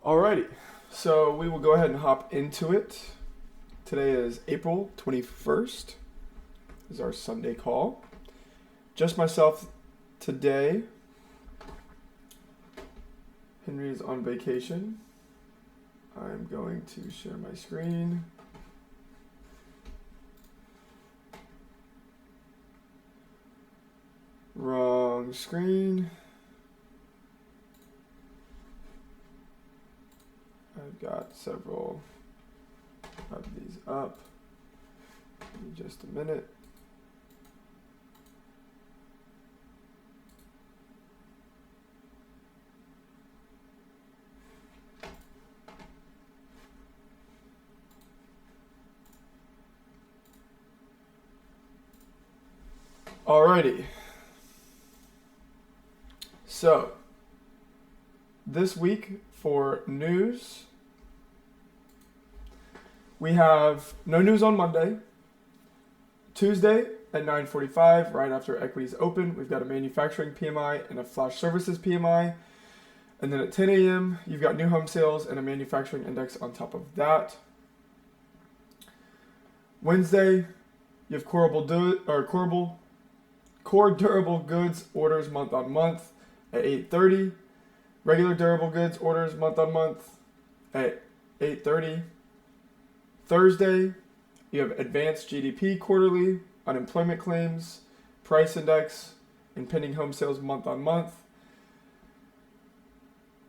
Alrighty, so we will go ahead and hop into it. Today is April 21st, is our Sunday call. Just myself today. Henry is on vacation. I'm going to share my screen. Wrong screen. I've got several of these up. Give me just a minute. Alrighty. So, this week for news, we have no news on Monday. Tuesday at 9:45, right after equities open, we've got a manufacturing PMI and a flash services PMI. And then at 10 a.m., you've got new home sales and a manufacturing index on top of that. Wednesday, you have core durable goods orders month on month at 8:30. Regular durable goods orders month on month at 8:30. Thursday, you have advanced GDP quarterly, unemployment claims, price index, and pending home sales month on month.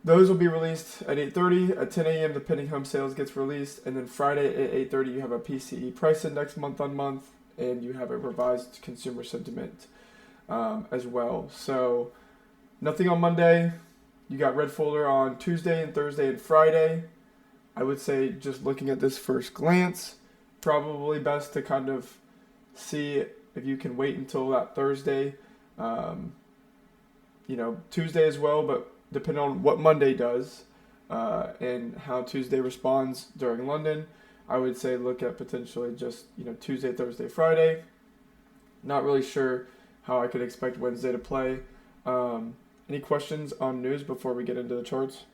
Those will be released at 8:30. At 10 a.m., the pending home sales gets released. And then Friday at 8:30, you have a PCE price index month on month, and you have a revised consumer sentiment as well. So nothing on Monday. You got red folder on Tuesday and Thursday and Friday. I would say just looking at this first glance, probably best to kind of see if you can wait until that Thursday, Tuesday as well, but depending on what Monday does and how Tuesday responds during London, I would say look at potentially just Tuesday, Thursday, Friday. Not really sure how I could expect Wednesday to play. Any questions on news before we get into the charts?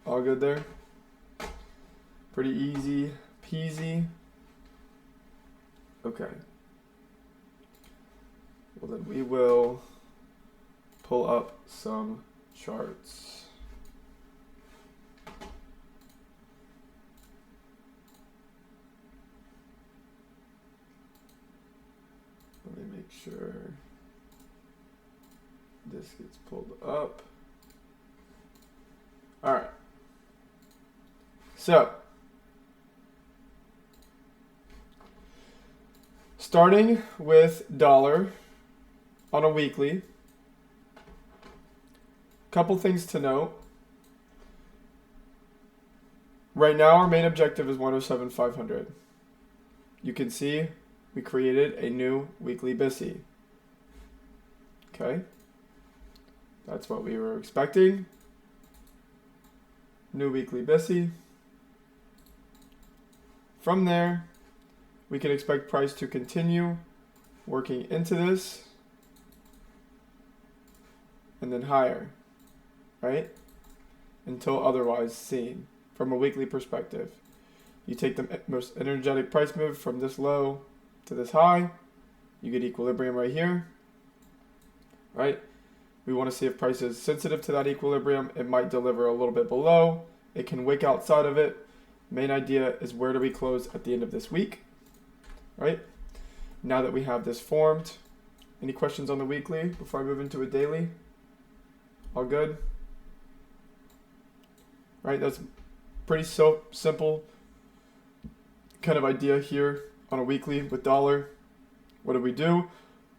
All good there? Pretty easy peasy. Okay. Well, then we will pull up some charts. Let me make sure this gets pulled up. All right. So, starting with dollar on a weekly, couple things to note. Right now, our main objective is 107,500. You can see we created a new weekly BISI. Okay, that's what we were expecting. New weekly BISI. From there, we can expect price to continue working into this and then higher, right? Until otherwise seen from a weekly perspective. You take the most energetic price move from this low to this high, you get equilibrium right here, right? We want to see if price is sensitive to that equilibrium. It might deliver a little bit below. It can wick outside of it. Main idea is where do we close at the end of this week, right? Now that we have this formed, any questions on the weekly before I move into a daily? All good? Right, that's pretty simple kind of idea here on a weekly with dollar. What did we do?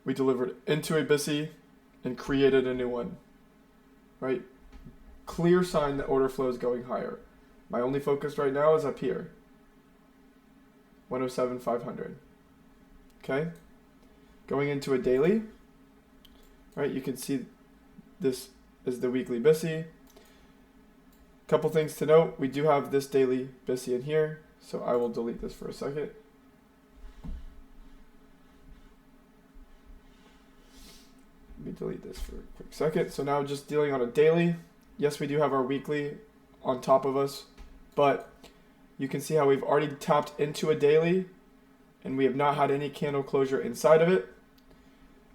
We delivered into a BISI and created a new one, right? Clear sign that order flow is going higher. My only focus right now is up here, 107,500. Okay, going into a daily, right? You can see this is the weekly BISI. Couple things to note: we do have this daily BISI in here, so I will delete this for a second. Let me delete this for a quick second. So now just dealing on a daily. Yes, we do have our weekly on top of us, but you can see how we've already tapped into a daily and we have not had any candle closure inside of it.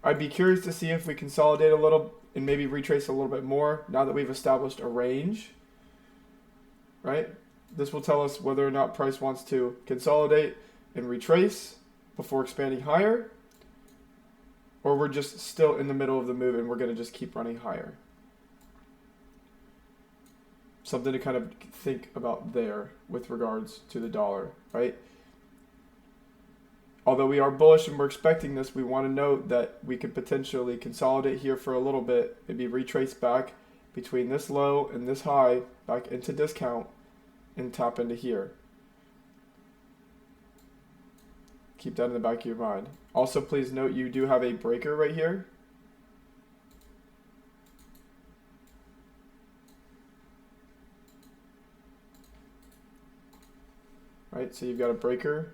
I'd be curious to see if we consolidate a little and maybe retrace a little bit more now that we've established a range, right? This will tell us whether or not price wants to consolidate and retrace before expanding higher, or we're just still in the middle of the move and we're going to just keep running higher. Something to kind of think about there with regards to the dollar, right? Although we are bullish and we're expecting this, we want to note that we could potentially consolidate here for a little bit, maybe retrace back between this low and this high, back into discount, and tap into here. Keep that in the back of your mind. Also, please note you do have a breaker right here. Right, so you've got a breaker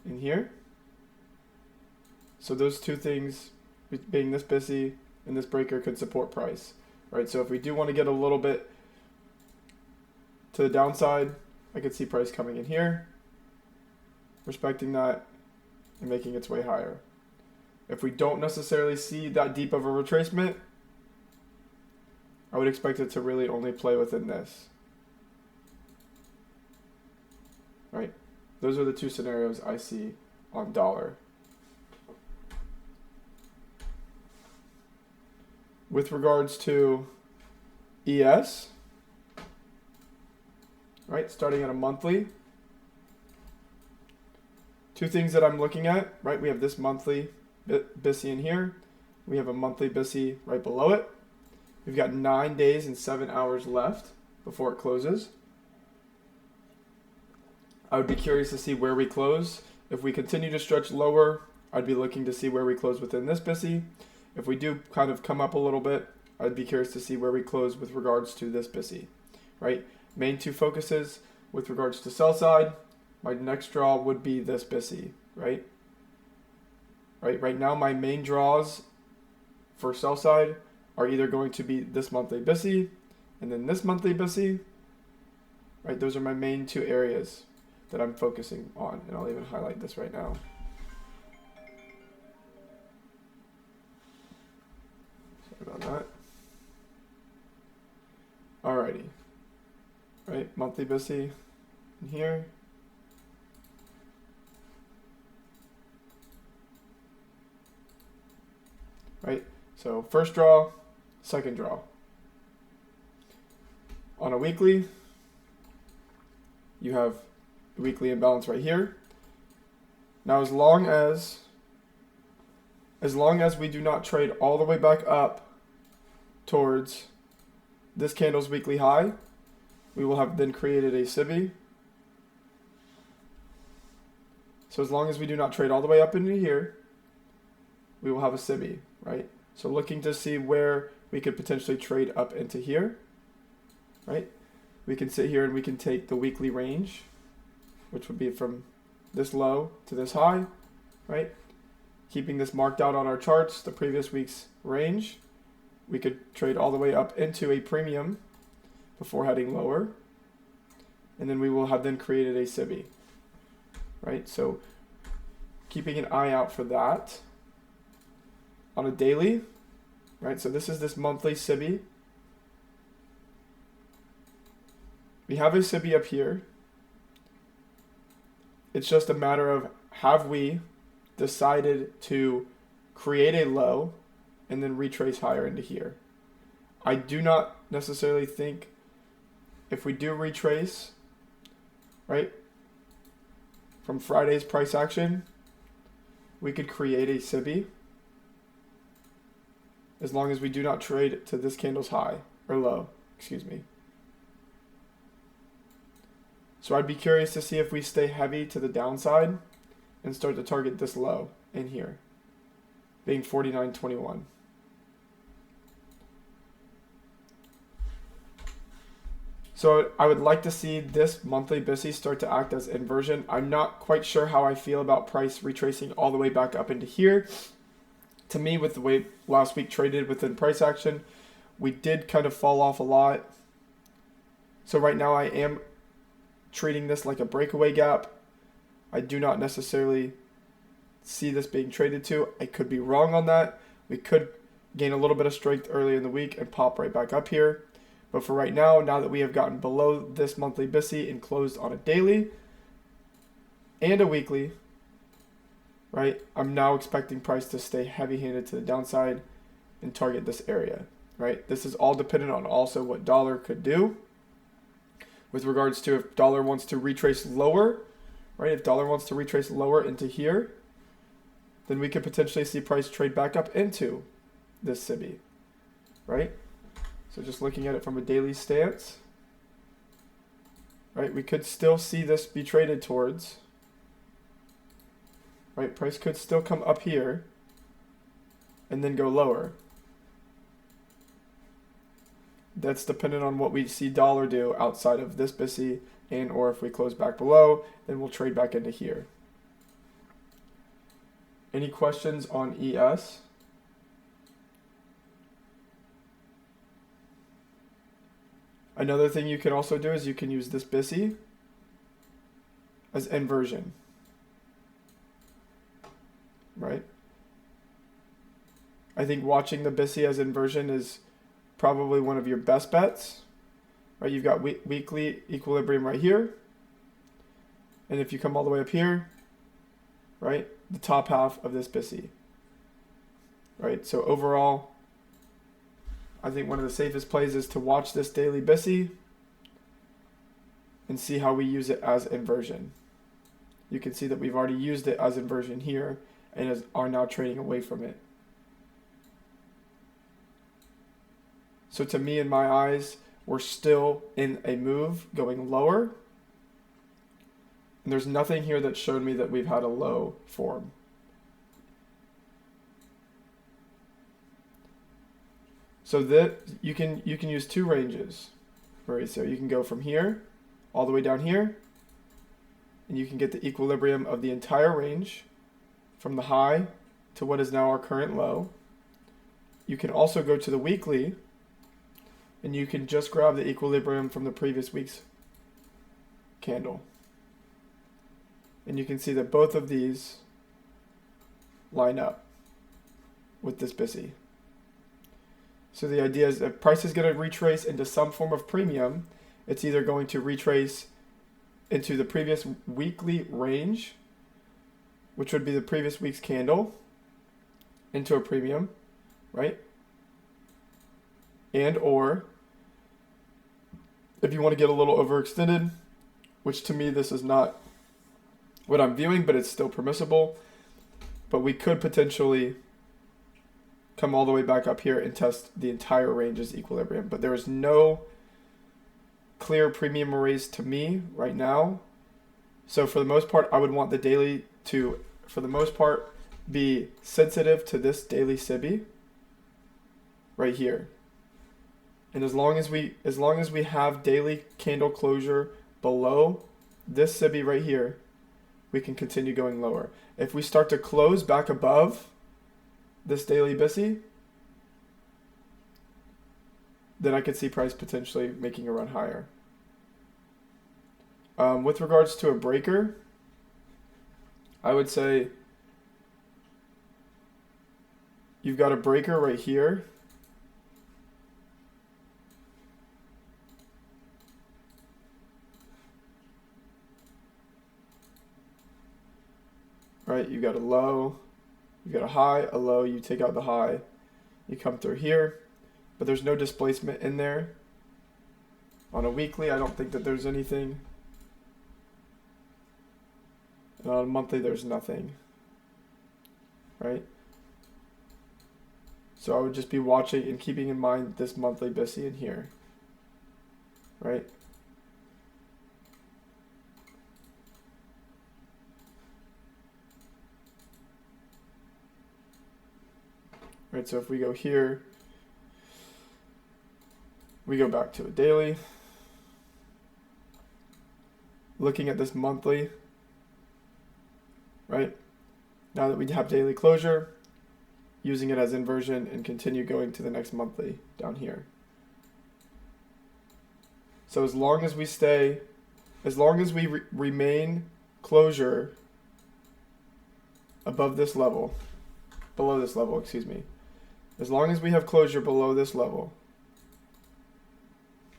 in here. So those two things, being this BISI and this breaker, could support price. Right, so if we do want to get a little bit to the downside, I could see price coming in here, respecting that, and making its way higher. If we don't necessarily see that deep of a retracement, I would expect it to really only play within this. Right? Those are the two scenarios I see on dollar. With regards to ES, right, starting at a monthly, two things that I'm looking at, right? We have this monthly BISI in here. We have a monthly BISI right below it. We've got 9 days and 7 hours left before it closes. I would be curious to see where we close. If we continue to stretch lower, I'd be looking to see where we close within this BISI. If we do kind of come up a little bit, I'd be curious to see where we close with regards to this BISI, right? Main two focuses with regards to sell side. My next draw would be this BISI, right? Right now, my main draws for sell side are either going to be this monthly BISI and then this monthly BISI, right? Those are my main two areas that I'm focusing on, and I'll even highlight this right now. Sorry about that. Alrighty, right, monthly BISI in here. Right, so first draw, second draw. On a weekly, you have the weekly imbalance right here. Now, as long as we do not trade all the way back up towards this candle's weekly high, we will have then created a SIBI. So as long as we do not trade all the way up into here, we will have a SIBI, right? So looking to see where we could potentially trade up into here, right? We can sit here and we can take the weekly range, which would be from this low to this high, right? Keeping this marked out on our charts, the previous week's range. We could trade all the way up into a premium before heading lower. And then we will have then created a SIBI, right? So keeping an eye out for that. On a daily, right? So this is this monthly SIBI. We have a SIBI up here. It's just a matter of, have we decided to create a low and then retrace higher into here? I do not necessarily think if we do retrace, right, from Friday's price action, we could create a SIBI as long as we do not trade to this candle's high or low, excuse me. So I'd be curious to see if we stay heavy to the downside and start to target this low in here, being 49.21. So I would like to see this monthly BISI start to act as inversion. I'm not quite sure how I feel about price retracing all the way back up into here. To me, with the way last week traded within price action, we did kind of fall off a lot. So right now I am treating this like a breakaway gap. I do not necessarily see this being traded to. I could be wrong on that. We could gain a little bit of strength early in the week and pop right back up here. But for right now, now that we have gotten below this monthly BISI and closed on a daily and a weekly, right, I'm now expecting price to stay heavy-handed to the downside and target this area, right? This is all dependent on also what dollar could do with regards to if dollar wants to retrace lower, right? If dollar wants to retrace lower into here, then we could potentially see price trade back up into this SIBI, right? So just looking at it from a daily stance, right, we could still see this be traded towards, right? Price could still come up here and then go lower. That's dependent on what we see dollar do outside of this BISI, and or if we close back below, then we'll trade back into here. Any questions on ES? Another thing you can also do is you can use this BISI as inversion, right? I think watching the BISI as inversion is probably one of your best bets, right? You've got weekly equilibrium right here. And if you come all the way up here, right, the top half of this BISI, right? So overall, I think one of the safest plays is to watch this daily BISI and see how we use it as inversion. You can see that we've already used it as inversion here and are now trading away from it. So to me, in my eyes, we're still in a move going lower. And there's nothing here that showed me that we've had a low form. So that you can use two ranges, right? So you can go from here all the way down here, and you can get the equilibrium of the entire range from the high to what is now our current low. You can also go to the weekly, and you can just grab the equilibrium from the previous week's candle. And you can see that both of these line up with this BISI. So the idea is if price is going to retrace into some form of premium, it's either going to retrace into the previous weekly range, which would be the previous week's candle, into a premium, right? And or if you want to get a little overextended, which to me this is not what I'm viewing, but it's still permissible. But we could potentially come all the way back up here and test the entire range's equilibrium. But there is no clear premium arrays to me right now. So for the most part, I would want the daily to, for the most part, be sensitive to this daily SIBI right here. And as long as we have daily candle closure below this SIBI right here, we can continue going lower. If we start to close back above this daily BISI, then I could see price potentially making a run higher. With regards to a breaker, I would say you've got a breaker right here. Right, you've got a low, you've got a high, a low, you take out the high, you come through here, but there's no displacement in there. On a weekly, I don't think that there's anything. And on a monthly, there's nothing, right? So I would just be watching and keeping in mind this monthly BISI in here, right? Right, so if we go here, we go back to a daily. looking at this monthly, right? Now that we have daily closure, using it as inversion and continue going to the next monthly down here. So as long as we remain closure above this level, below this level, excuse me. As long as we have closure below this level,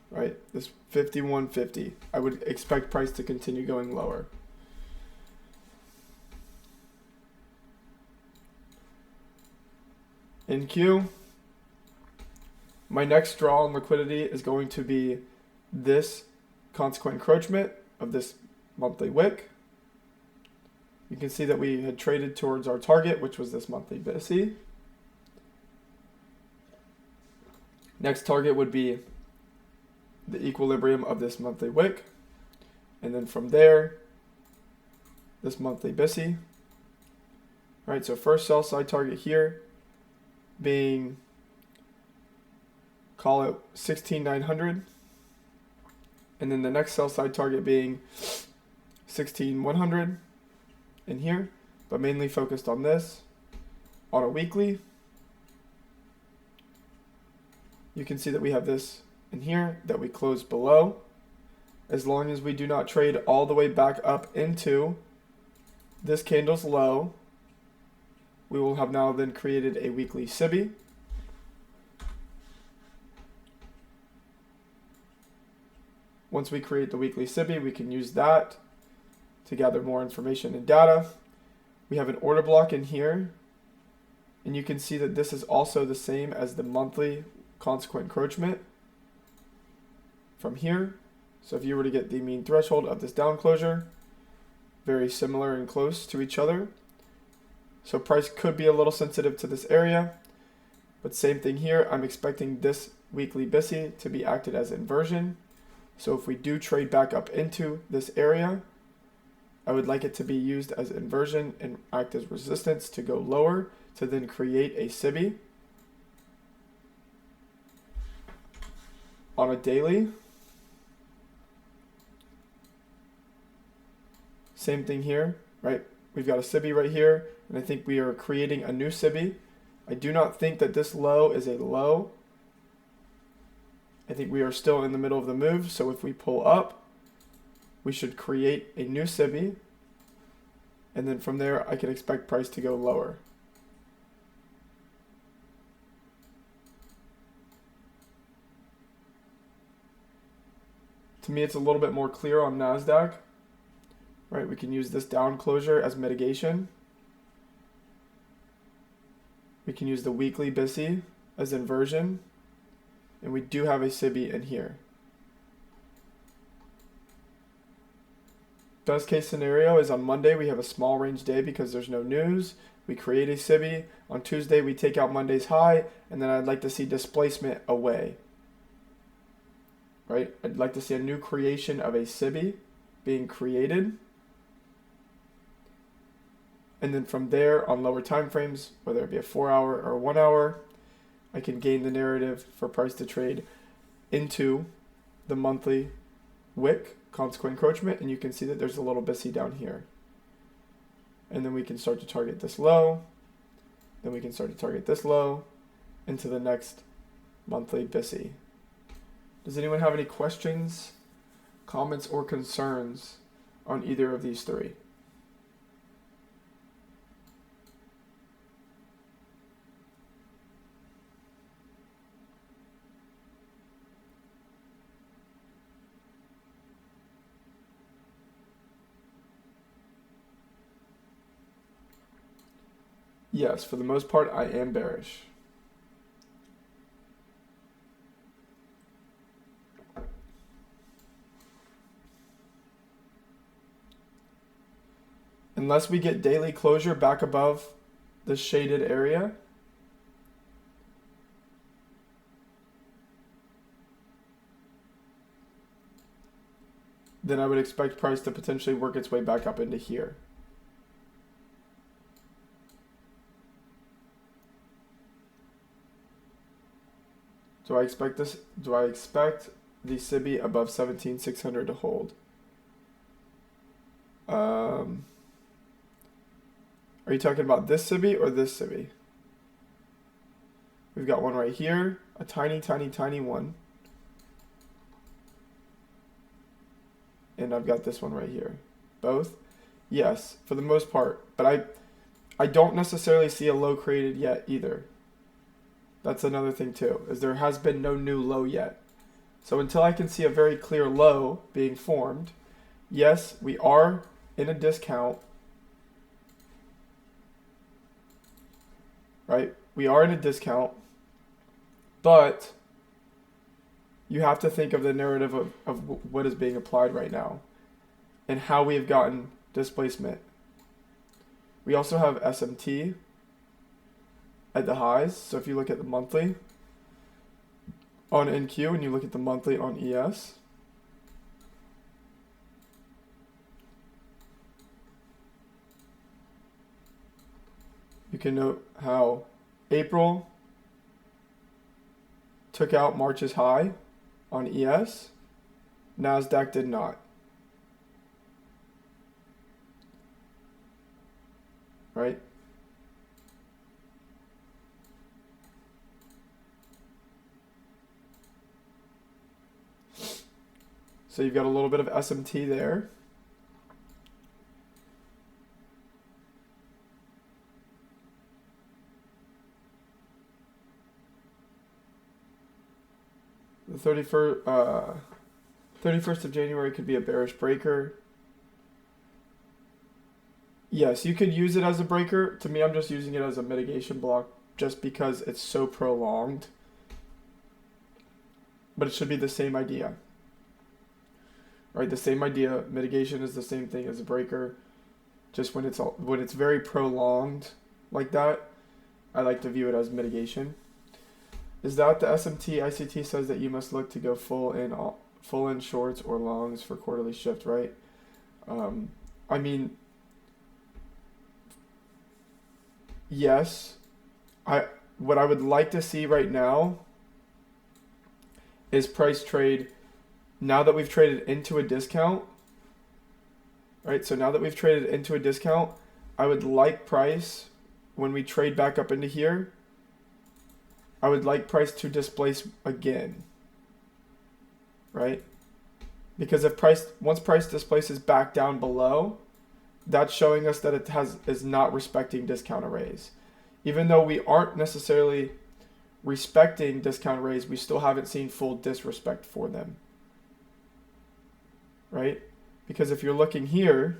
right, this 51.50, I would expect price to continue going lower. In Q, my next draw on liquidity is going to be this consequent encroachment of this monthly wick. You can see that we had traded towards our target, which was this monthly BSC. Next target would be the equilibrium of this monthly wick. And then from there, this monthly BSC. All right, so first sell side target here being, call it 16,900. And then the next sell side target being 16,100 in here, but mainly focused on this. On a weekly, you can see that we have this in here that we close below. As long as we do not trade all the way back up into this candle's low, we will have now then created a weekly SIBI. Once we create the weekly SIBI, we can use that to gather more information and data. We have an order block in here, and you can see that this is also the same as the monthly consequent encroachment from here. So if you were to get the mean threshold of this down closure, very similar and close to each other. So price could be a little sensitive to this area, but same thing here. I'm expecting this weekly BSC to be acted as inversion. So if we do trade back up into this area, I would like it to be used as inversion and act as resistance to go lower to then create a SIBI. On a daily, same thing here, right? We've got a SIBI right here, and I think we are creating a new SIBI. I do not think that this low is a low. I think we are still in the middle of the move, so if we pull up, we should create a new SIBI, and then from there I can expect price to go lower. To me, it's a little bit more clear on NASDAQ, right? We can use this down closure as mitigation. We can use the weekly BSC as inversion, and we do have a SIBI in here. Best case scenario is on Monday we have a small range day because there's no news. We create a SIBI. On Tuesday we take out Monday's high, and then I'd like to see displacement away. Right? I'd like to see a new creation of a SIBI being created. And then from there on lower time frames, whether it be a 4 hour or 1 hour, I can gain the narrative for price to trade into the monthly wick consequent encroachment, and you can see that there's a little BSC down here. And then we can start to target this low, then we can start to target this low into the next monthly BSC. Does anyone have any questions, comments, or concerns on either of these three? Yes, for the most part, I am bearish. Unless we get daily closure back above the shaded area, then I would expect price to potentially work its way back up into here. Do I expect the SIBI above 17,600 to hold? Are you talking about this SIBI or this SIBI? We've got one right here, a tiny, tiny, tiny one. And I've got this one right here. Both? Yes, for the most part. But I don't necessarily see a low created yet either. That's another thing too, is there has been no new low yet. So until I can see a very clear low being formed, yes, we are in a discount. Right? We are in a discount, but you have to think of the narrative of what is being applied right now and how we have gotten displacement. We also have SMT at the highs. So if you look at the monthly on NQ and you look at the monthly on ES, you can note how April took out March's high on ES, NASDAQ did not. Right? So you've got a little bit of SMT there. The 31st of January could be a bearish breaker. Yes, you could use it as a breaker. To me, I'm just using it as a mitigation block just because it's so prolonged. But it should be the same idea. Right, the same idea. Mitigation is the same thing as a breaker. Just when it's very prolonged like that, I like to view it as mitigation. Is that the SMT ICT says that you must look to go full in shorts or longs for quarterly shift, right? I mean, yes. What I would like to see right now is price trade. Now that we've traded into a discount, right? So now that we've traded into a discount, I would like price, when we trade back up into here, I would like price to displace again, right? Because if once price displaces back down below, that's showing us that it is not respecting discount arrays. Even though we aren't necessarily respecting discount arrays, we still haven't seen full disrespect for them. Right? Because if you're looking here,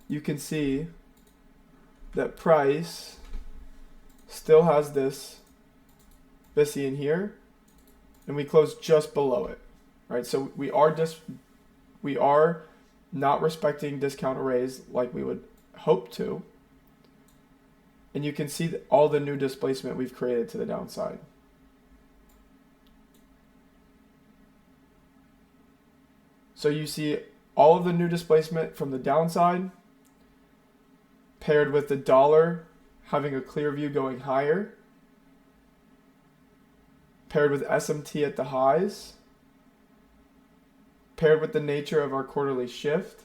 you can see that price still has this BISI in here, and we close just below it. Right? So we are not respecting discount arrays like we would hope to. And you can see all the new displacement we've created to the downside. So you see all of the new displacement from the downside paired with the dollar having a clear view going higher, paired with SMT at the highs, paired with the nature of our quarterly shift.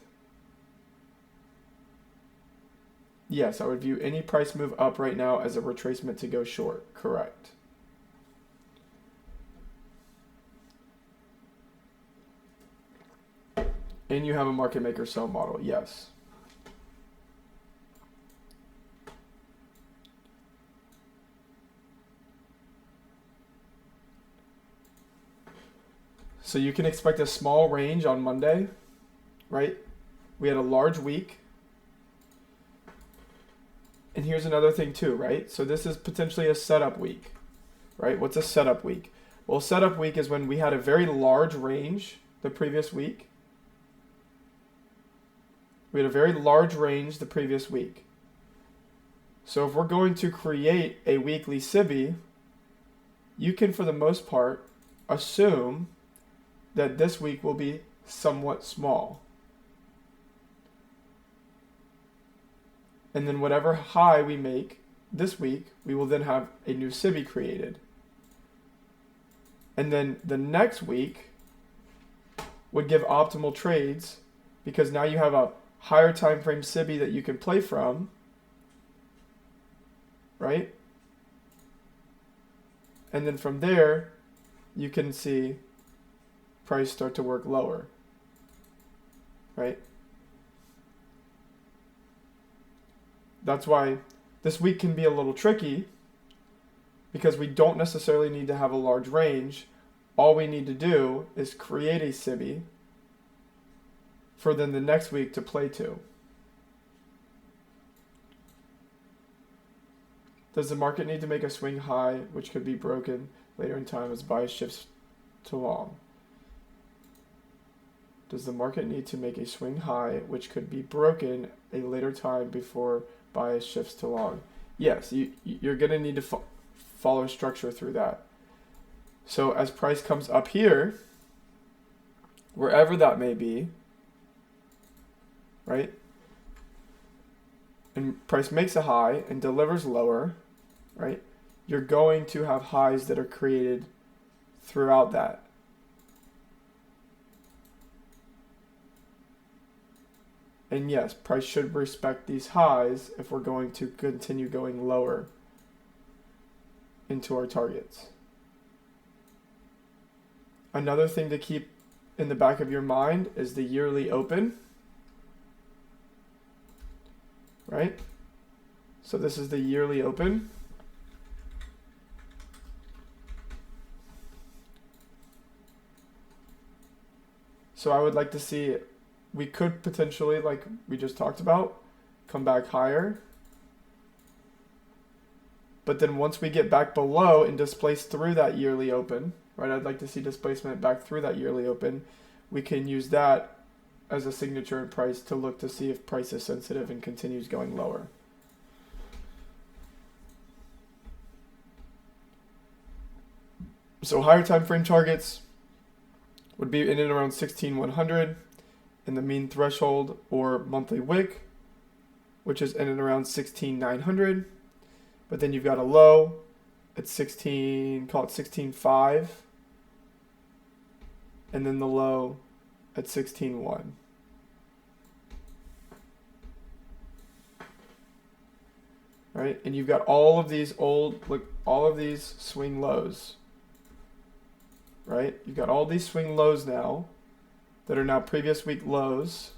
Yes, I would view any price move up right now as a retracement to go short. Correct. And you have a market maker sell model. Yes. So you can expect a small range on Monday, right? We had a large week. And here's another thing too, right? So this is potentially a setup week, right? What's a setup week? Well, setup week is when we had a very large range the previous week. We had a very large range the previous week. So if we're going to create a weekly SIBI, you can, for the most part, assume that this week will be somewhat small. And then whatever high we make this week, we will then have a new SIBI created. And then the next week would give optimal trades because now you have a higher time frame SIBI that you can play from, right? And then from there, you can see price start to work lower, right? That's why this week can be a little tricky, because we don't necessarily need to have a large range. All we need to do is create a SIBI for then the next week to play to. Does the market need to make a swing high, which could be broken later in time as bias shifts to long? Does the market need to make a swing high, which could be broken a later time before bias shifts to long? Yes, you're going to need to follow structure through that. So as price comes up here, wherever that may be, right? And price makes a high and delivers lower, right? You're going to have highs that are created throughout that. And yes, price should respect these highs if we're going to continue going lower into our targets. Another thing to keep in the back of your mind is the yearly open, right? So this is the yearly open. So I would like to see, we could potentially, like we just talked about, come back higher. But then once we get back below and displace through that yearly open, right? I'd like to see displacement back through that yearly open. We can use that as a signature in price to look to see if price is sensitive and continues going lower. So higher time frame targets would be in and around 16,100 in the mean threshold or monthly wick, which is in and around 16,900. But then you've got a low at 16, call it 16.5, and then the low at 16.1. Right? And you've got all of these all of these swing lows. Right? You've got all these swing lows now that are now previous week lows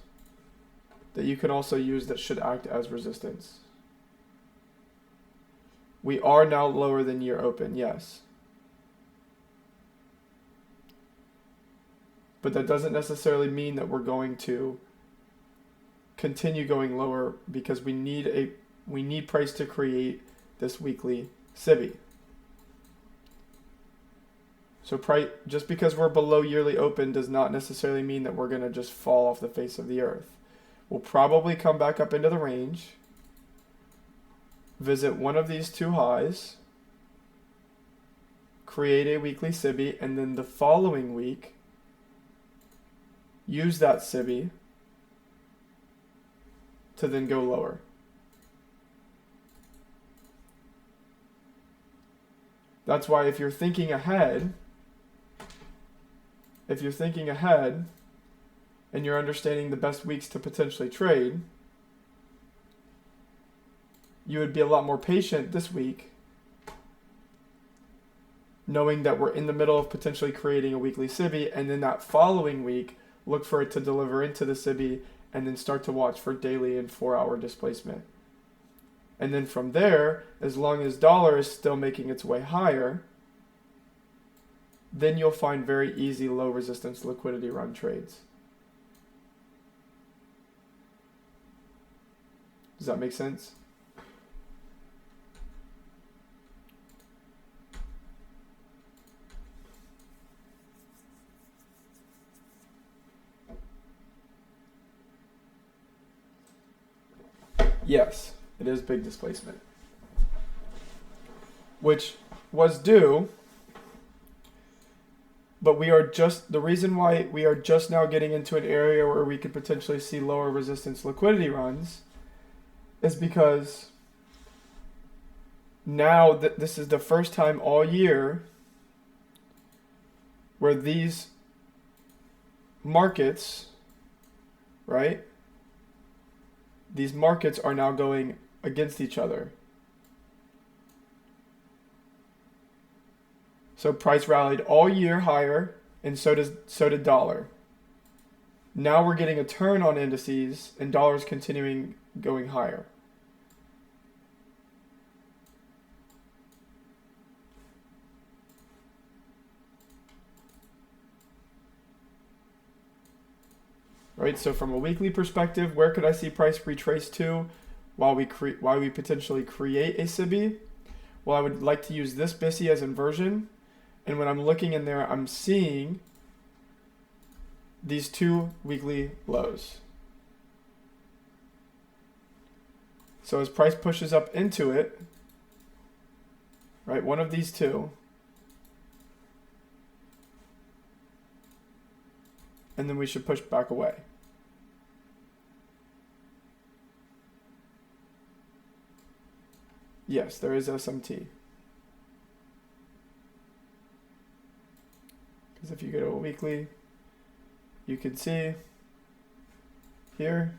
that you can also use that should act as resistance. We are now lower than year open, yes. But that doesn't necessarily mean that we're going to continue going lower, because we need price to create this weekly SIBI. So price, just because we're below yearly open does not necessarily mean that we're going to just fall off the face of the earth. We'll probably come back up into the range, visit one of these two highs, create a weekly SIBI, and then the following week use that SIBI to then go lower. That's why if you're thinking ahead, and you're understanding the best weeks to potentially trade, you would be a lot more patient this week, knowing that we're in the middle of potentially creating a weekly SIBI, and then that following week, look for it to deliver into the SIBI, and then start to watch for daily and 4-hour displacement. And then from there, as long as dollar is still making its way higher, then you'll find very easy low resistance liquidity run trades. Does that make sense? Yes, it is big displacement, which was due, but the reason why we are just now getting into an area where we could potentially see lower resistance liquidity runs is because now that this is the first time all year where these markets, right? These markets are now going against each other. So price rallied all year higher, and so did dollar. Now we're getting a turn on indices, and dollar's continuing going higher. Right, so from a weekly perspective, where could I see price retrace to while we potentially create a SIBI? Well, I would like to use this BISI as inversion, and when I'm looking in there, I'm seeing these two weekly lows. So as price pushes up into it, right, one of these two, and then we should push back away. Yes, there is SMT. Because if you go to a weekly, you can see here,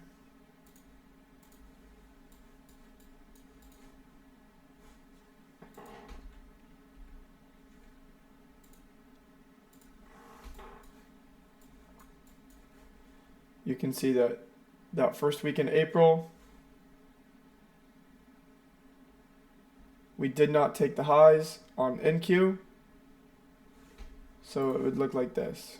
you can see that first week in April, we did not take the highs on NQ, so it would look like this.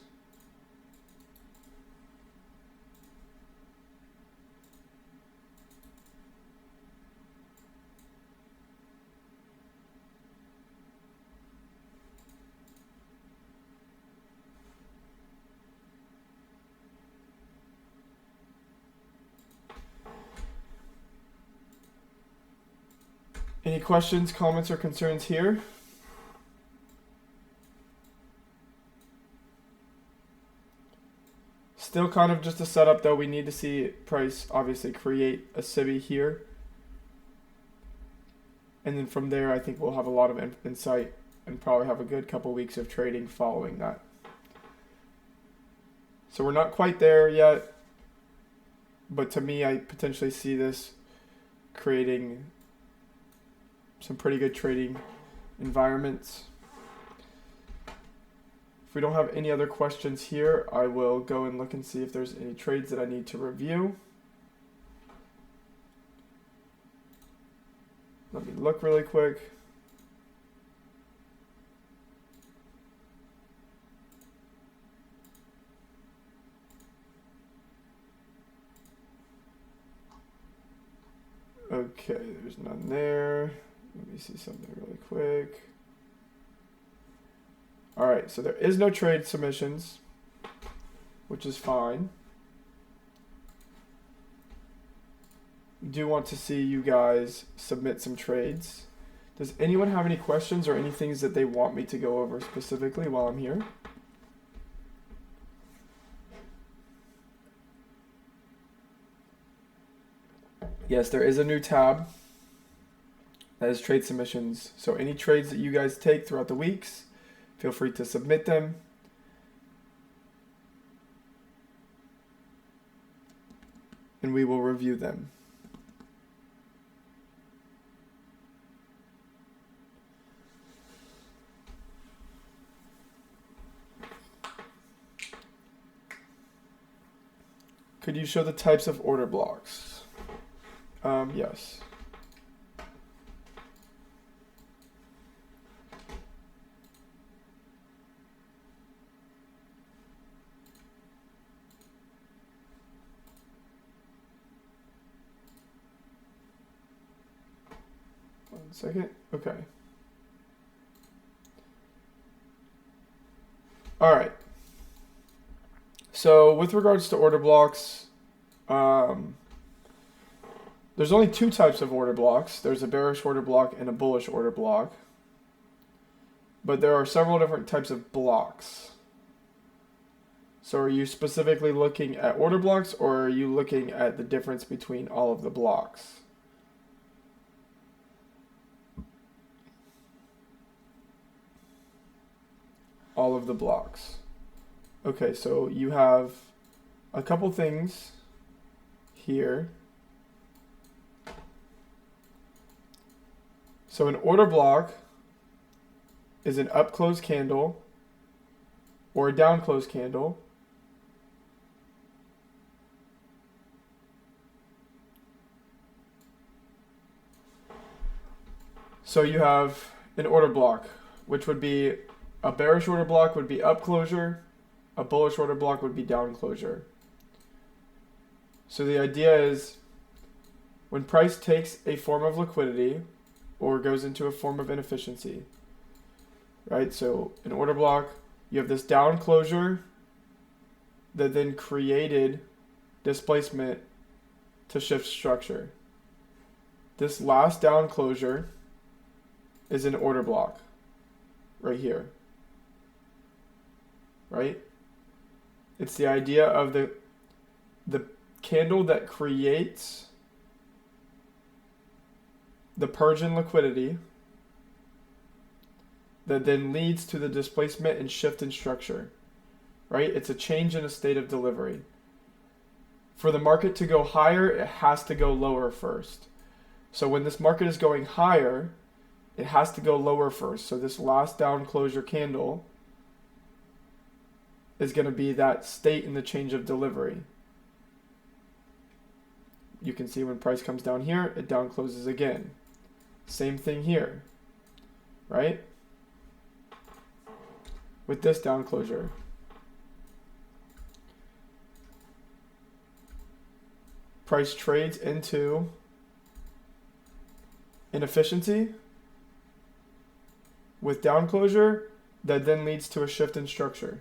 Any questions, comments, or concerns here? Still kind of just a setup though. We need to see price obviously create a SIBI here. And then from there, I think we'll have a lot of insight and probably have a good couple weeks of trading following that. So we're not quite there yet. But to me, I potentially see this creating some pretty good trading environments. If we don't have any other questions here, I will go and look and see if there's any trades that I need to review. Let me look really quick. Okay, there's none there. Let me see something really quick. All right, so there is no trade submissions, which is fine. Do want to see you guys submit some trades. Does anyone have any questions or any things that they want me to go over specifically while I'm here? Yes, there is a new tab that is trade submissions. So any trades that you guys take throughout the weeks, feel free to submit them. And we will review them. Could you show the types of order blocks? Yes. One second. Okay. All right. So with regards to order blocks, there's only two types of order blocks. There's a bearish order block and a bullish order block. But there are several different types of blocks. So are you specifically looking at order blocks, or are you looking at the difference between all of the blocks? All of the blocks. Okay, so you have a couple things here. So an order block is an up close candle or a down close candle so you have an order block, which would be a bearish order block would be up closure, a bullish order block would be down closure. So the idea is when price takes a form of liquidity or goes into a form of inefficiency, right? So an order block, you have this down closure that then created displacement to shift structure. This last down closure is an order block right here, right? It's the idea of the candle that creates the purge in liquidity that then leads to the displacement and shift in structure, right? It's a change in a state of delivery. For the market to go higher, it has to go lower first. So when this market is going higher, it has to go lower first. So this last down closure candle is going to be that state in the change of delivery. You can see when price comes down here, it down closes again. Same thing here, right? With this down closure. Price trades into inefficiency with down closure that then leads to a shift in structure.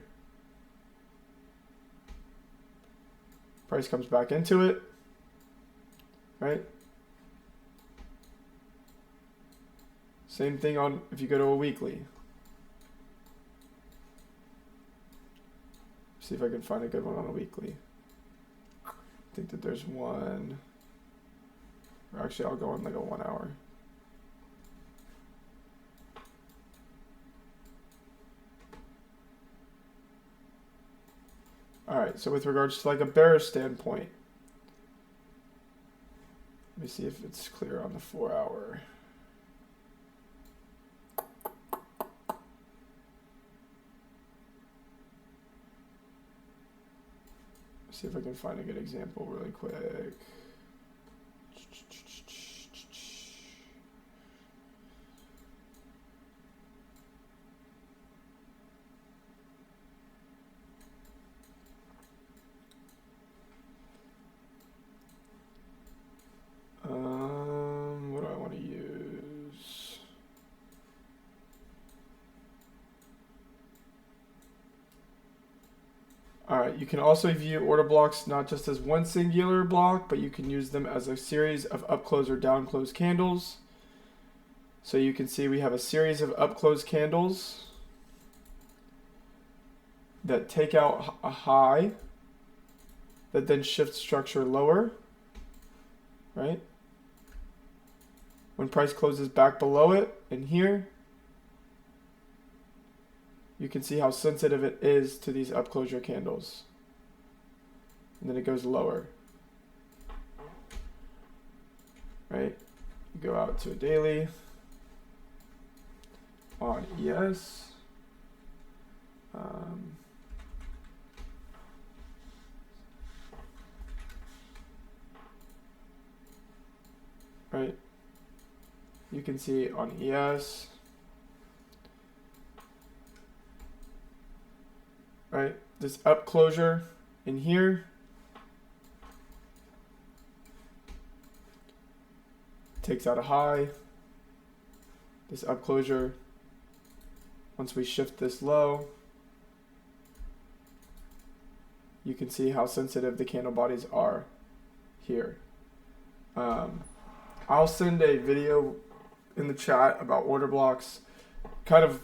Price comes back into it, right? Same thing on if you go to a weekly. See if I can find a good one on a weekly. I think that there's one. Or actually, I'll go on like a 1 hour. All right, so with regards to like a bearish standpoint, let me see if it's clear on the 4 hour. See if I can find a good example really quick. What do I want to use? Alright, you can also view order blocks not just as one singular block, but you can use them as a series of up close or down close candles. So you can see we have a series of up close candles that take out a high that then shift structure lower, right? When price closes back below it in here, you can see how sensitive it is to these up closure candles. And then it goes lower, right? You go out to a daily on ES. Right? You can see on ES, right? This up closure in here takes out a high. This up closure, once we shift this low, you can see how sensitive the candle bodies are here. I'll send a video in the chat about order blocks. Kind of,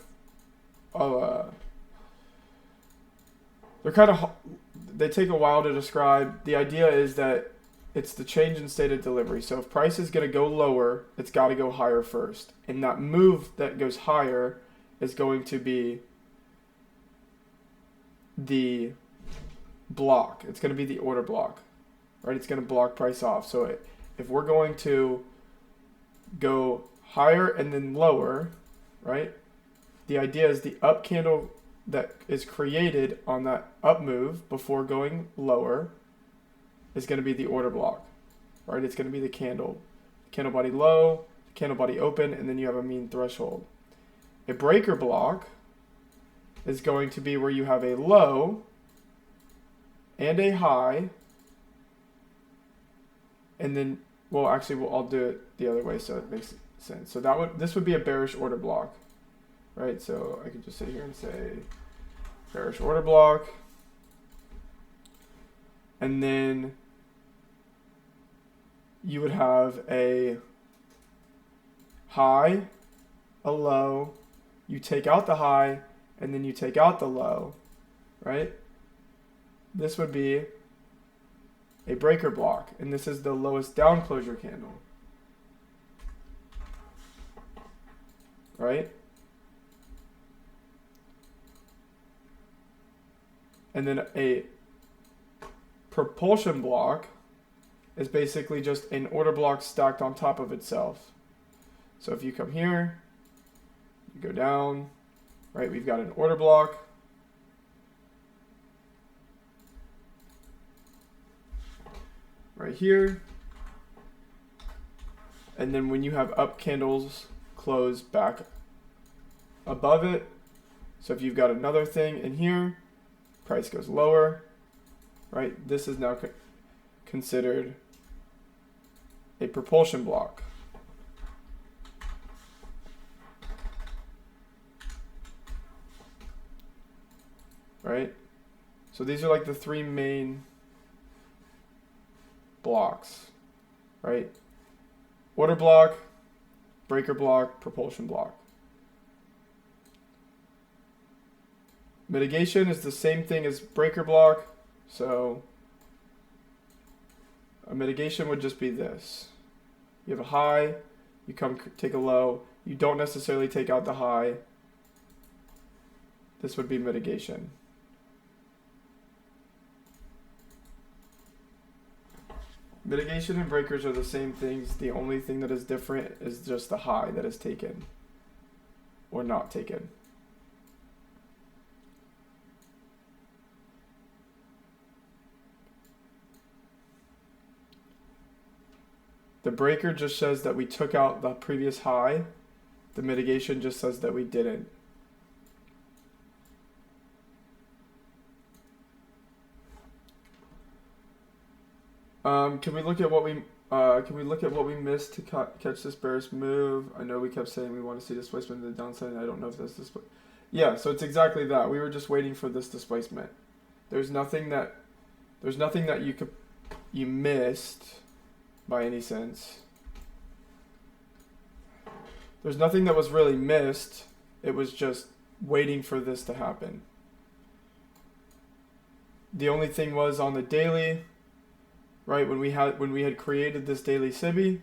they take a while to describe. The idea is that it's the change in state of delivery. So if price is going to go lower, it's got to go higher first. And that move that goes higher is going to be the block. It's going to be the order block, right? It's going to block price off. So if we're going to go higher and then lower, right? The idea is the up candle that is created on that up move before going lower is going to be the order block, right? It's going to be the candle body low, candle body open, and then you have a mean threshold. A breaker block is going to be where you have a low and a high, and then, well, actually, I'll do it the other way so it makes sense. So this would be a bearish order block, right? So I could just sit here and say bearish order block, and then you would have a high, a low, you take out the high, and then you take out the low, right? This would be a breaker block, and this is the lowest down closure candle, right? And then a propulsion block is basically just an order block stacked on top of itself. So if you come here, you go down, right? We've got an order block. Right here. And then when you have up candles close back above it, so if you've got another thing in here, price goes lower, right? This is now considered a propulsion block. Right? So these are like the three main blocks, right? Order block, breaker block, propulsion block. Mitigation is the same thing as breaker block, so a mitigation would just be this. You have a high, you come take a low, you don't necessarily take out the high. This would be mitigation. Mitigation and breakers are the same things. The only thing that is different is just the high that is taken or not taken. The breaker just says that we took out the previous high. The mitigation just says that we didn't. Can we look at what we missed to catch this bearish move? I know we kept saying we want to see displacement to the downside, and I don't know if that's displacement. Yeah, so it's exactly that. We were just waiting for this displacement. There's nothing that you missed by any sense. There's nothing that was really missed. It was just waiting for this to happen. The only thing was on the daily, right, when we had created this daily SIBI,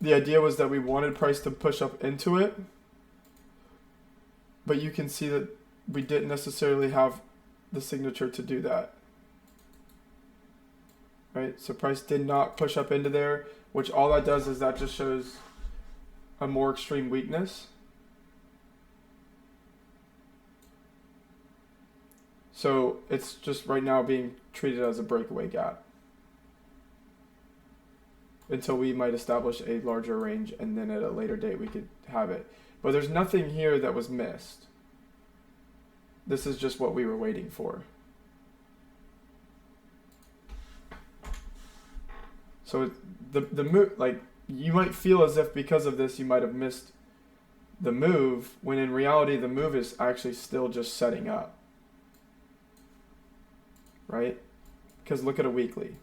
the idea was that we wanted price to push up into it, but you can see that we didn't necessarily have the signature to do that. Right, so price did not push up into there, which all that does is that just shows a more extreme weakness. So it's just right now being treated as a breakaway gap until we might establish a larger range, and then at a later date we could have it. But there's nothing here that was missed. This is just what we were waiting for. So the move, like, you might feel as if because of this you might have missed the move, when in reality the move is actually still just setting up. Right? Because look at a weekly.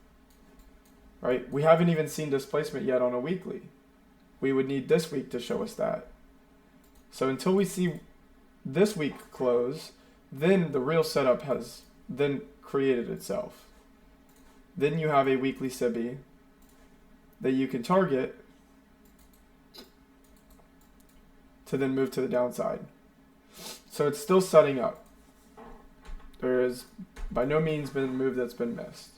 Right? We haven't even seen displacement yet on a weekly. We would need this week to show us that. So until we see this week close, then the real setup has then created itself. Then you have a weekly SIBI that you can target to then move to the downside. So it's still setting up. There is by no means been a move that's been missed.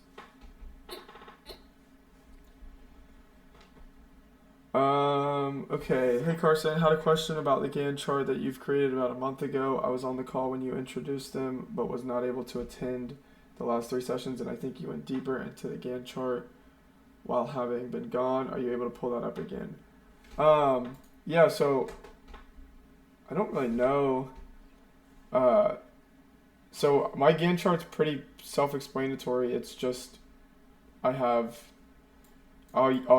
Okay, hey Carson, had a question about the Gantt chart that you've created about a month ago. I was on the call when you introduced them, but was not able to attend the last 3 sessions, and I think you went deeper into the Gantt chart while having been gone. Are you able to pull that up again? Yeah, so I don't really know. So my Gantt chart's pretty self-explanatory. It's just I'll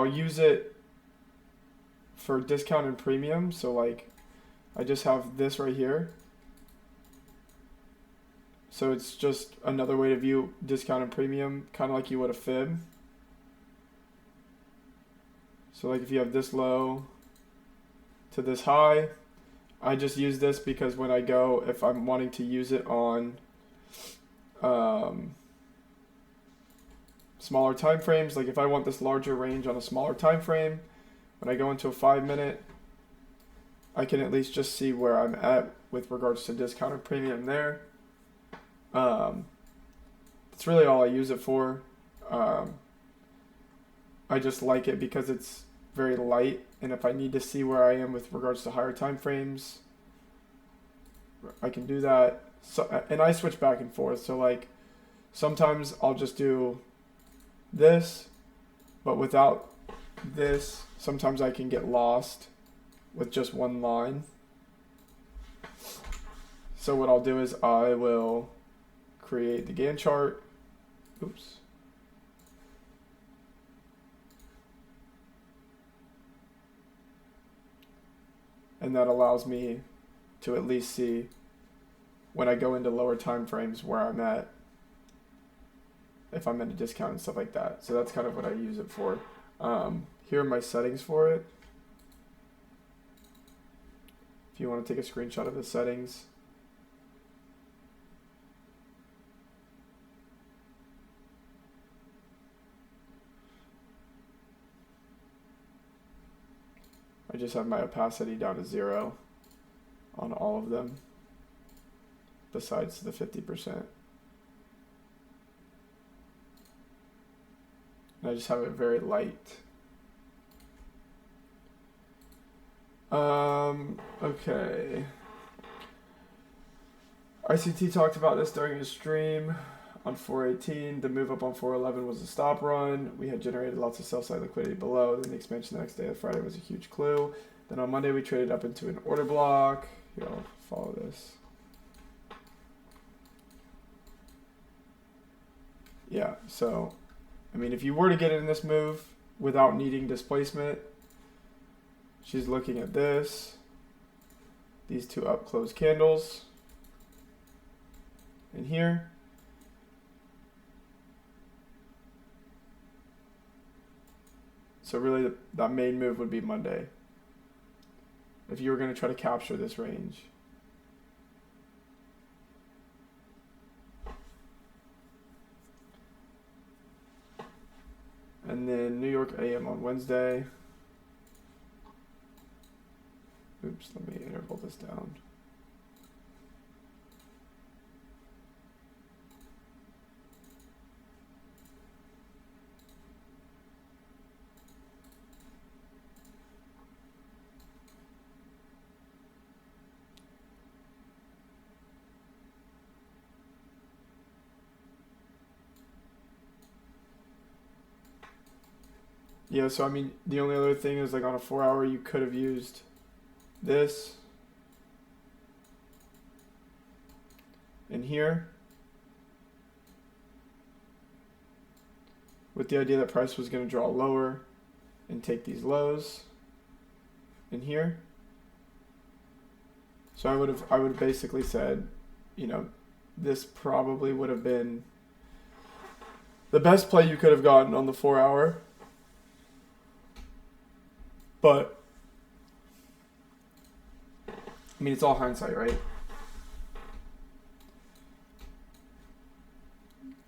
use it for discount and premium. So like I just have this right here. So it's just another way to view discount and premium, kind of like you would a fib. So like if you have this low to this high, I just use this because when I go, if I'm wanting to use it on smaller time frames, like if I want this larger range on a smaller time frame, when I go into a 5-minute, I can at least just see where I'm at with regards to discount or premium there. That's really all I use it for. I just like it because it's very light, and if I need to see where I am with regards to higher time frames, I can do that. So, and I switch back and forth. So like sometimes I'll just do this, but without this, sometimes I can get lost with just one line. So what I'll do is I will create the Gantt chart. Oops. And that allows me to at least see when I go into lower time frames where I'm at, if I'm in a discount and stuff like that. So that's kind of what I use it for. Here are my settings for it. If you want to take a screenshot of the settings. I just have my opacity down to 0 on all of them, besides the 50%. And I just have it very light. Okay. ICT talked about this during his stream on 418. The move up on 411 was a stop run. We had generated lots of sell-side liquidity below. Then the expansion the next day of Friday was a huge clue. Then on Monday we traded up into an order block. Here, I'll follow this. Yeah, so I mean, if you were to get in this move without needing displacement, she's looking at this, these two up close candles, and here. So really that main move would be Monday, if you were going to try to capture this range. And then New York AM on Wednesday. Oops, let me interval this down. Yeah, so I mean, the only other thing is like on a 4-hour, you could have used this in here with the idea that price was going to draw lower and take these lows in here. So I would have basically said, you know, this probably would have been the best play you could have gotten on the 4-hour. But I mean, it's all hindsight, right?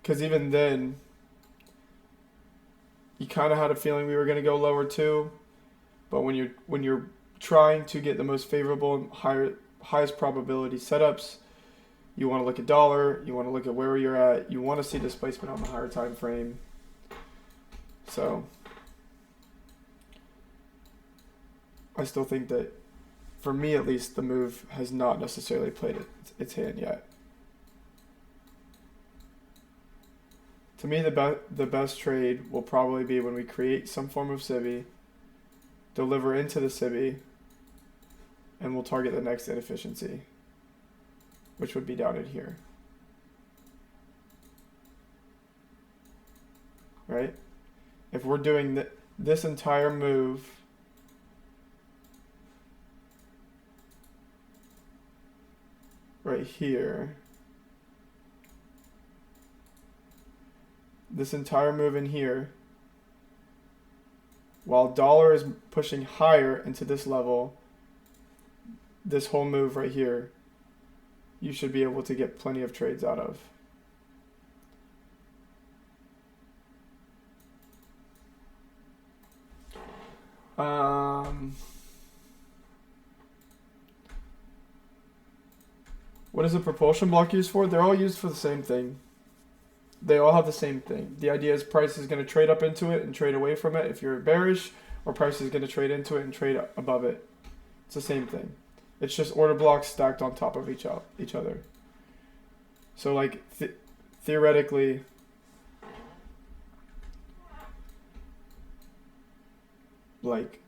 Because even then, you kind of had a feeling we were going to go lower too. But when you're trying to get the most favorable and highest probability setups, you want to look at dollar, you want to look at where you're at, you want to see displacement on the higher time frame. So I still think that, for me at least, the move has not necessarily played its hand yet. To me, the best trade will probably be when we create some form of SIBI, deliver into the SIBI, and we'll target the next inefficiency, which would be down in here. Right? If we're doing this entire move right here, this entire move in here, while dollar is pushing higher into this level, this whole move right here, you should be able to get plenty of trades out of. What is a propulsion block used for? They're all used for the same thing. They all have the same thing. The idea is price is going to trade up into it and trade away from it if you're bearish, or price is going to trade into it and trade above it. It's the same thing. It's just order blocks stacked on top of each other. So like theoretically, like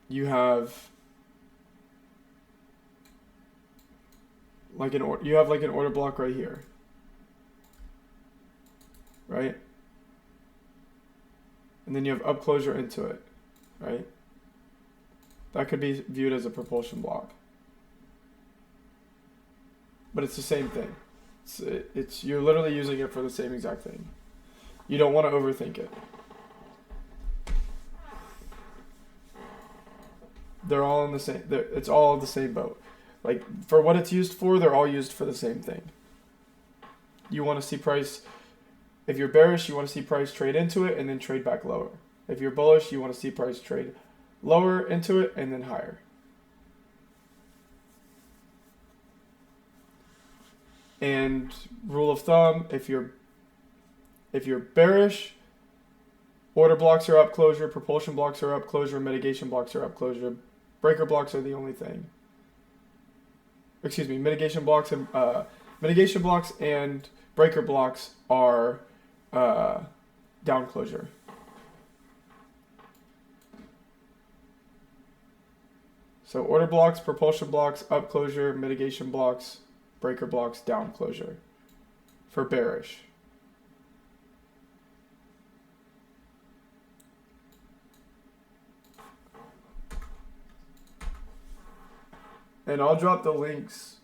you have like an order block right here, right? And then you have up closure into it, right? That could be viewed as a propulsion block, but it's the same thing. It's you're literally using it for the same exact thing. You don't want to overthink it. They're all in the same. It's all the same boat. Like for what it's used for, they're all used for the same thing. You want to see price. If you're bearish, you want to see price trade into it and then trade back lower. If you're bullish, you want to see price trade lower into it and then higher. And rule of thumb, if you're bearish, order blocks are up closure, propulsion blocks are up closure, mitigation blocks are up closure, breaker blocks are the only thing. Excuse me, mitigation blocks and breaker blocks are down closure. So order blocks, propulsion blocks, up closure, mitigation blocks, breaker blocks, down closure for bearish. And I'll drop the links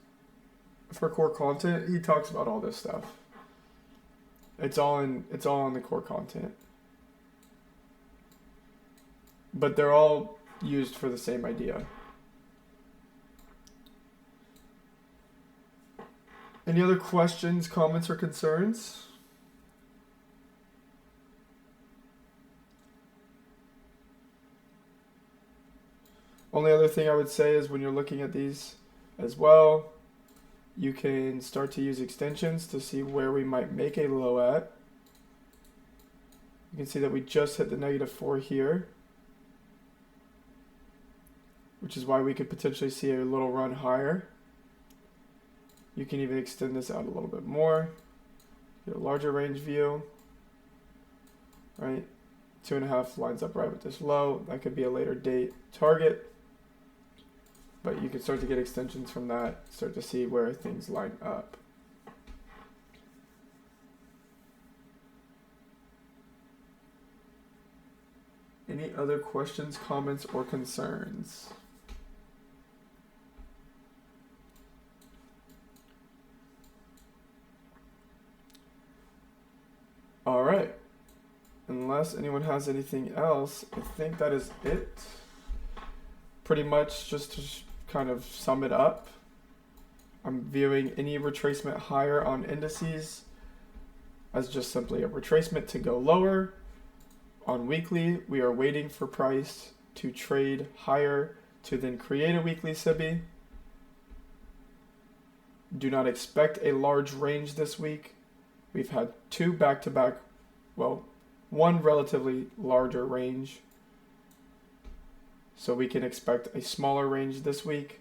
for core content. He talks about all this stuff. It's all in the core content. But they're all used for the same idea. Any other questions, comments, or concerns? Only other thing I would say is when you're looking at these as well, you can start to use extensions to see where we might make a low at. You can see that we just hit the -4 here, which is why we could potentially see a little run higher. You can even extend this out a little bit more, get a larger range view, right? 2.5 lines up right with this low. That could be a later date target, but you can start to get extensions from that, start to see where things line up. Any other questions, comments, or concerns? All right. Unless anyone has anything else, I think that is it. Pretty much just to kind of sum it up, I'm viewing any retracement higher on indices as just simply a retracement to go lower. On weekly, we are waiting for price to trade higher to then create a weekly SIBI. Do not expect a large range this week. We've had two back-to-back, well, one relatively larger range. So we can expect a smaller range this week.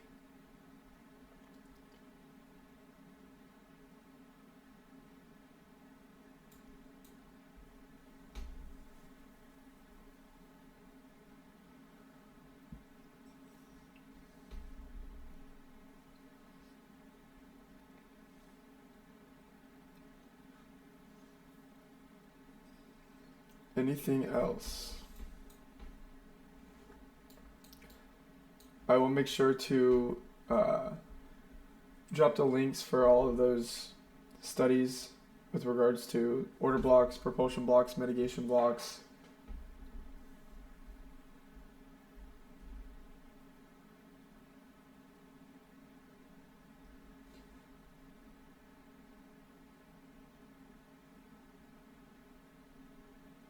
Anything else? I will make sure to drop the links for all of those studies with regards to order blocks, propulsion blocks, mitigation blocks.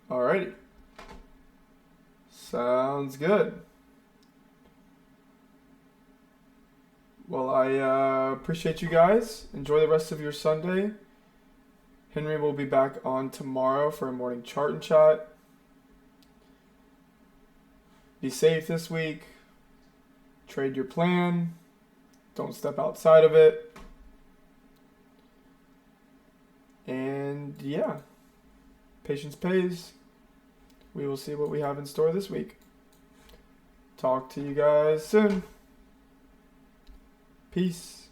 Alrighty. Sounds good. Well, I appreciate you guys. Enjoy the rest of your Sunday. Henry will be back on tomorrow for a morning chart and chat. Be safe this week. Trade your plan. Don't step outside of it. And yeah, patience pays. We will see what we have in store this week. Talk to you guys soon. Peace.